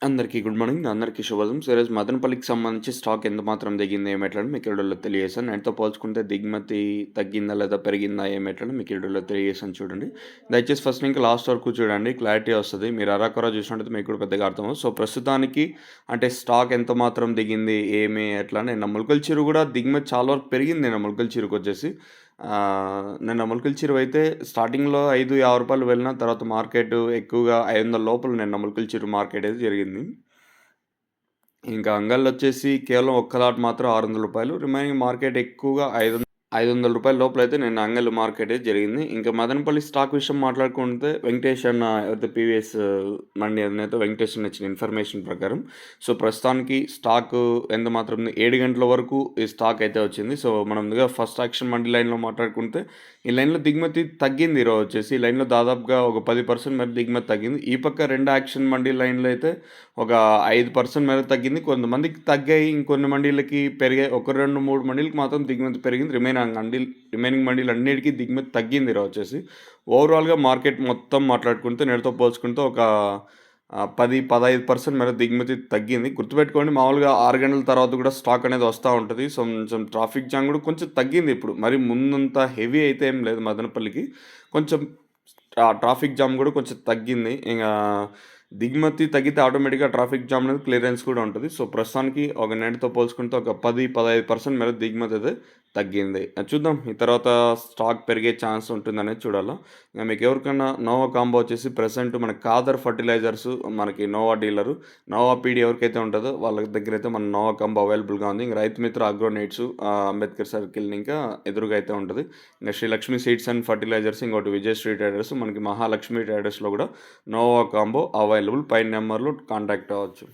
అందరికీ good morning. అందరికీ శుభోదయం. సో, ఈరోజు మదనపల్లికి సంబంధించి స్టాక్ ఎంత మాత్రం దిగింది, ఏమెట్లని మీకు ఈ వీడియోలో తెలియజేశాను. నేటితో పోల్చుకుంటే దిగుమతి తగ్గిందా లేదా పెరిగిందా ఏమెట్లని మీకు ఈ వీడియోలో తెలియజేశాను చూడండి. దయచేసి ఫస్ట్ లింక్ లాస్ట్ వరకు చూడండి, క్లారిటీ వస్తది. మీరు అరాకొరా చూసినట్టయితే మీకు కూడా పెద్దగా అర్థమవుతుంది. సో, ప్రస్తుతానికి అంటే స్టాక్ ఎంత మాత్రం దిగింది, ఏమి, ఎట్లా నిన్న ములకల చిరు కూడా దిగుమతి చాలా వరకు పెరిగింది. నిన్న ములకల చిరుకొచ్చేసి నిన్న ములకల చిరువైతే స్టార్టింగ్‌లో రూ. 5.50 వెళ్ళిన తర్వాత మార్కెట్ ఎక్కువగా 500 లోపల నిన్న ములకల చిరు మార్కెట్ అయితే జరిగింది. ఇంకా అంగళ్ళొచ్చేసి కేవలం ఒక్క లాట్ మాత్రం రూ. 600. రిమైనింగ్ మార్కెట్ ఎక్కువగా రూ. 500 లోపలైతే నిన్న అంగళ్ళు మార్కెట్ అయితే జరిగింది. ఇంకా మదనపల్లి స్టాక్ విషయం మాట్లాడుకుంటే వెంకటేష్ అన్న ఎవరైతే పీవీఎస్ మండి అధినేత వెంకటేష్ అన్న ఇచ్చిన ఇన్ఫర్మేషన్ ప్రకారం సో ప్రస్తుతానికి స్టాకు ఎంత మాత్రం ఉంది 7 గంటల వరకు ఈ స్టాక్ అయితే వచ్చింది. సో మనం ముందుగా ఫస్ట్ యాక్షన్ మండి లైన్‌లో మాట్లాడుకుంటే ఈ లైన్‌లో దిగుమతి తగ్గింది ఈరోజు వచ్చేసి. ఈ లైన్‌లో దాదాపుగా ఒక 10% మేర దిగుమతి తగ్గింది. ఈ పక్క 2 యాక్షన్ మండి లైన్‌లో అయితే ఒక 5% మేర తగ్గింది. కొంతమందికి తగ్గాయి. ఇంకొన్ని మండీలకి పెరిగాయి. ఒక 2, 3 మండీలకి మాత్రం దిగుమతి పెరిగింది. రిమైనింగ్ మండీలన్నిటికీ దిగుమతి తగ్గింది ఈరోజు వచ్చేసి. ఓవరాల్‌గా మార్కెట్ మొత్తం మాట్లాడుకుంటే నేటితో పోల్చుకుంటే ఒక 10, 15% మేర దిగుమతి తగ్గింది. గుర్తుపెట్టుకోండి మామూలుగా 6 గంటల తర్వాత కూడా స్టాక్ అనేది వస్తా ఉంటది. సో, కొంచెం ట్రాఫిక్ జామ్ కూడా కొంచెం తగ్గింది ఇప్పుడు. మరి ముందంత హెవీ అయితే ఏం లేదు మదనపల్లికి. కొంచెం ట్రాఫిక్ జామ్ కూడా కొంచెం తగ్గింది. ఇంగా దిగుమతి తగ్గితే ఆటోమేటిక్‌గా ట్రాఫిక్ జామ్ అనేది క్లియరెన్స్ కూడా ఉంటది. సో, ప్రస్తుతానికి ఒక నిన్నటితో పోల్చుకుంటే ఒక 10, 15% మేర దిగుమతి అయితే తగ్గింది. చూద్దాం ఈ తర్వాత స్టాక్ పెరిగే ఛాన్స్ ఉంటుందనేది చూడాలా. ఇంక మీకు ఎవరికన్నా నోవా కాంబో వచ్చేసి ప్రెజెంట్ మన కాదర్ ఫర్టిలైజర్స్ మనకి నోవా డీలరు, నోవా పీడీ ఎవరికైతే ఉంటదో వాళ్ళ దగ్గర అయితే మన నోవా కాంబో అవైలబుల్‌గా ఉంది. ఇంక రైతు మిత్ర అగ్రోనైట్స్ అంబేద్కర్ సర్కిల్ ఇంకా ఎదురుగా అయితే ఉంటది. ఇంక Shri Lakshmi seeds and fertilisers, ఇంకోటి విజయశ్రీ ట్రేడర్స్, మనకి మహాలక్ష్మి ట్రేడర్స్‌లో కూడా నోవా కాంబో అవైలబుల్. పైన నెంబర్‌లో కాంటాక్ట్ అవ్వచ్చు.